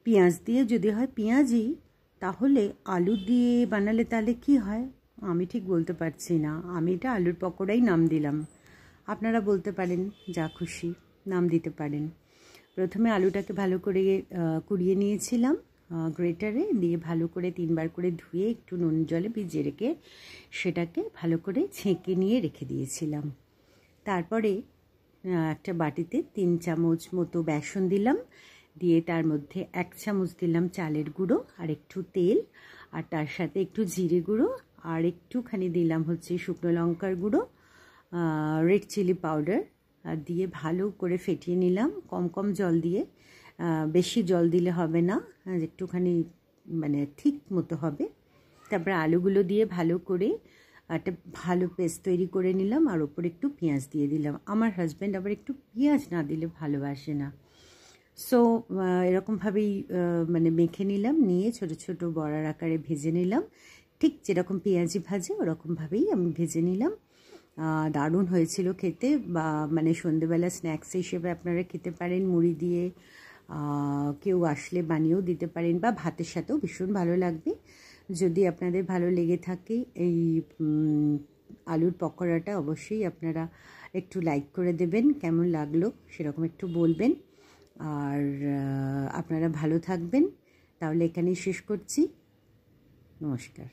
পেঁয়াজ দিয়ে যদি হয় পেঁয়াজই, তাহলে আলু দিয়ে বানালে তাহলে কি হয় আমি ঠিক বলতে পারছি না। আমি এটা আলুর পকোড়াই নাম দিলাম, আপনারা বলতে পারেন যা খুশি নাম দিতে পারেন। প্রথমে আলুটাকে ভালো করে কুড়িয়ে নিয়েছিলাম গ্রেটারে, দিয়ে ভালো করে 3 বার করে ধুয়ে একটু নুন জলে ভিজিয়ে রেখে সেটাকে ভালো করে ছেঁকে নিয়ে রেখে দিয়েছিলাম। তারপরে একটা বাটিতে 3 চামচ মতো বেসন দিলাম, দিয়ে তার মধ্যে 1 চামচ দিলাম চালের গুঁড়ো আর একটু তেল, আর তার সাথে একটু জিরে গুঁড়ো আর একটুখানি দিলাম হচ্ছে শুকনো লঙ্কার গুঁড়ো, রেড চিলি পাউডার দিয়ে ভালো করে ফেটিয়ে নিলাম কম কম জল দিয়ে। বেশি জল দিলে হবে না, একটুখানি মানে ঠিক মতো হবে। তারপরে আলুগুলো দিয়ে ভালো করে একটা ভালো পেস্ট তৈরি করে নিলাম, আর ওপরে একটু পেঁয়াজ দিয়ে দিলাম। আমার হাজব্যান্ড আবার একটু পেঁয়াজ না দিলে ভালোবাসে না। সো এরকমভাবেই মানে মেখে নিলাম, নিয়ে ছোট ছোট বড়ার আকারে ভেজে নিলাম, ঠিক যেরকম পেঁয়াজি ভাজে ওরকমভাবেই আমি ভেজে নিলাম। দারুণ হয়েছিল খেতে, বা মানে সন্ধেবেলা স্ন্যাক্স হিসেবে আপনারা খেতে পারেন মুড়ি দিয়ে, কেউ আসলে বানিয়েও দিতে পারেন, বা ভাতের সাথেও ভীষণ ভালো লাগবে। যদি আপনাদের ভালো লেগে থাকে এই আলুর পকোড়াটা, অবশ্যই আপনারা একটু লাইক করে দেবেন, কেমন লাগলো সেরকম একটু বলবেন। আর আপনারা ভালো থাকবেন। তাহলে এখানেই শেষ করছি, নমস্কার।